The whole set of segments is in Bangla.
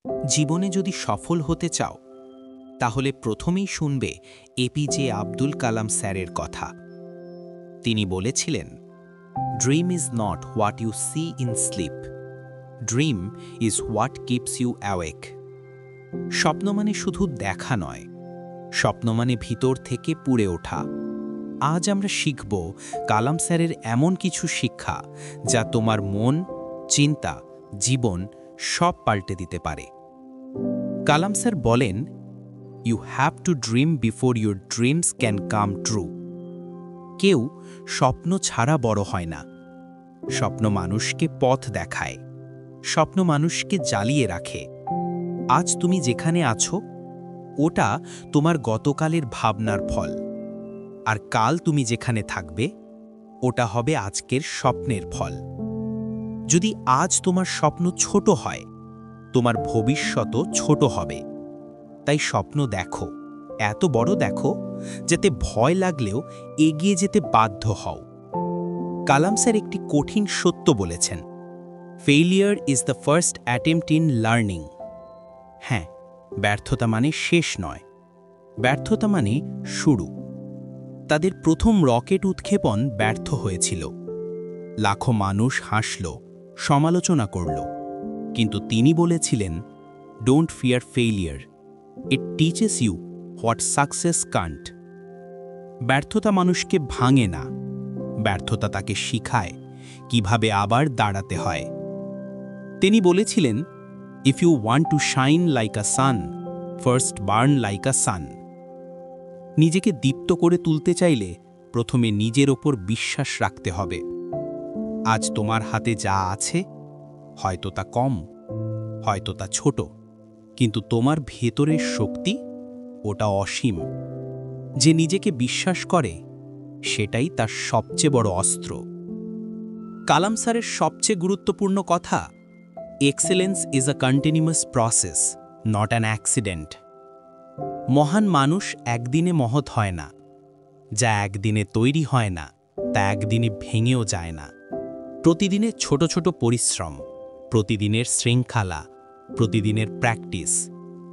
জীবনে যদি সফল হতে চাও তাহলে প্রথমেই শুনবে এপিজে আব্দুল কালাম স্যারের কথা। তিনি বলেছিলেন, dream is not what you see in sleep, dream is what keeps you awake. স্বপ্ন মানে শুধু দেখা নয়, স্বপ্ন মানে ভিতর থেকে পুড়ে ওঠা। আজ আমরা শিখব কালাম স্যারের এমন কিছু শিক্ষা যা তোমার মন, চিন্তা, জীবন সব পাল্টে দিতে পারে। কালাম স্যার বলেন, you have to dream before your dreams can come true. কেউ স্বপ্ন ছাড়া বড় হয় না। স্বপ্ন মানুষকে পথ দেখায়, স্বপ্ন মানুষকে জ্বালিয়ে রাখে। আজ তুমি যেখানে আছো ওটা তোমার গতকালের ভাবনার ফল, আর কাল তুমি যেখানে থাকবে ওটা হবে আজকের স্বপ্নের ফল। যদি আজ তোমার স্বপ্ন ছোট হয়, তোমার ভবিষ্যৎও ছোট হবে। তাই স্বপ্ন দেখো, এত বড় দেখো যাতে ভয় লাগলেও এগিয়ে যেতে বাধ্য হও। কালাম স্যার একটি কঠিন সত্য বলেছেন, failure is the first attempt in learning. হ্যাঁ, ব্যর্থতা মানে শেষ নয়, ব্যর্থতা মানে শুরু। তাদের প্রথম রকেট উৎক্ষেপণ ব্যর্থ হয়েছিল। লাখো মানুষ হাসল, সমালোচনা করল, কিন্তু তিনি বলেছিলেন, don't fear failure, it teaches you what success can't. ব্যর্থতা মানুষকে ভাঙে না, ব্যর্থতা তাকে শিখায় কিভাবে আবার দাঁড়াতে হয়। তিনি বলেছিলেন, if you want to shine like a sun, first burn like a sun. নিজেকে দীপ্ত করে তুলতে চাইলে প্রথমে নিজের ওপর বিশ্বাস রাখতে হবে। আজ তোমার হাতে যা আছে, হয়তো তা কম, হয়তো তা ছোট, কিন্তু তোমার ভেতরের শক্তি ওটা অসীম। যে নিজেকে বিশ্বাস করে সেটাই তার সবচেয়ে বড় অস্ত্র। কালাম স্যারের সবচেয়ে গুরুত্বপূর্ণ কথা, excellence is a continuous process, not an accident. মহান মানুষ একদিনে মহৎ হয় না, যা একদিনে তৈরি হয় না তা একদিনে ভেঙেও যায় না। প্রতিদিনের ছোট ছোট পরিশ্রম, প্রতিদিনের শৃঙ্খলা, প্রতিদিনের প্র্যাকটিস,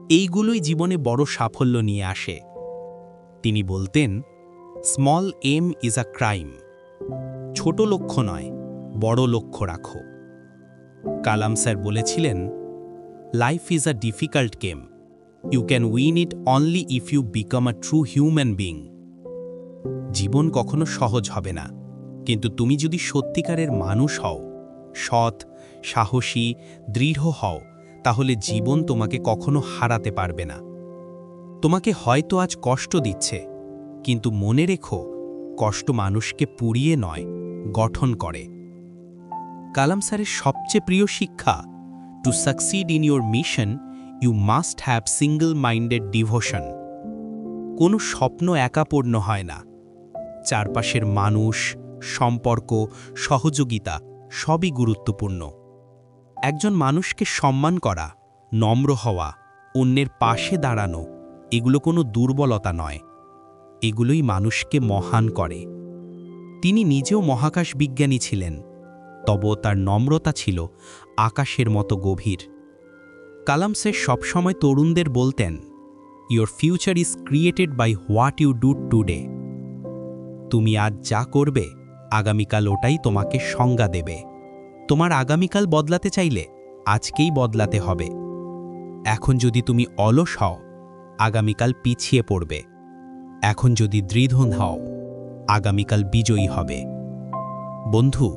এইগুলোই জীবনে বড় সাফল্য নিয়ে আসে। তিনি বলতেন, small aim is a crime. ছোট লক্ষ্য নয়, বড় লক্ষ্য রাখো। কালাম স্যার বলেছিলেন, life is a difficult game, you can win it only if you become a true human being. জীবন কখনো সহজ হবে না, কিন্তু তুমি যদি সত্যিকারের মানুষ হও, সৎ, সাহসী, দৃঢ় হও, তাহলে জীবন তোমাকে কখনো হারাতে পারবে না। তোমাকে হয়তো আজ কষ্ট দিচ্ছে, কিন্তু মনে রেখো, কষ্ট মানুষকে পুড়িয়ে নয়, গঠন করে। কালাম স্যারের সবচেয়ে প্রিয় শিক্ষা, to succeed in your mission you must have single minded devotion. কোনো স্বপ্ন একা পূর্ণ হয় না, চারপাশের মানুষ, সম্পর্ক, সহযোগিতা সবই গুরুত্বপূর্ণ। একজন মানুষকে সম্মান করা, নম্র হওয়া, অন্যের পাশে দাঁড়ানো, এগুলো কোনো দুর্বলতা নয়, এগুলোই মানুষকে মহান করে। তিনি নিজেও মহাকাশ বিজ্ঞানী ছিলেন, তবুও তার নম্রতা ছিল আকাশের মতো গভীর। কালাম স্যার সবসময় তরুণদের বলতেন, your future is created by what you do today. তুমি আজ যা করবে, আগামীকাল ওটাই তোমাকে সংজ্ঞা দেবে। তোমার আগামীকাল বদলাতে চাইলে আজকেই বদলাতে হবে। এখন যদি তুমি অলস হও, আগামীকাল পিছিয়ে পড়বে। এখন যদি দৃঢ় হও, আগামীকাল বিজয়ী হবে। বন্ধু,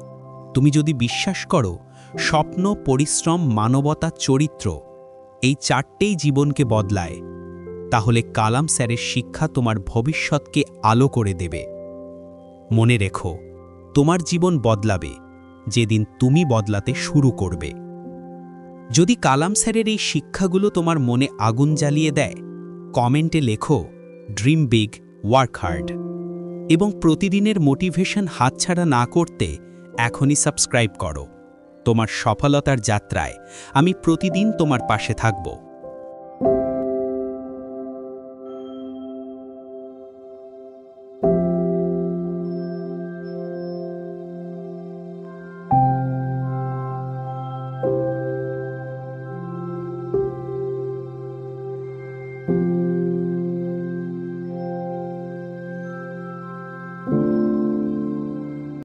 তুমি যদি বিশ্বাস করো স্বপ্ন, পরিশ্রম, মানবতা, চরিত্র, এই চারটেই জীবনকে বদলায়, তাহলে কালাম স্যারের শিক্ষা তোমার ভবিষ্যৎকে আলো করে দেবে। মনে রেখো, তোমার জীবন বদলাবে যেদিন তুমি বদলাতে শুরু করবে। যদি কালাম স্যারের এই শিক্ষাগুলো তোমার মনে আগুন জ্বালিয়ে দেয়, কমেন্টে লেখো, ড্রিম বিগ, ওয়ার্ক হার্ড। এবং প্রতিদিনের মোটিভেশন হাতছাড়া না করতে এখনই সাবস্ক্রাইব করো। তোমার সফলতার যাত্রায় আমি প্রতিদিন তোমার পাশে থাকব।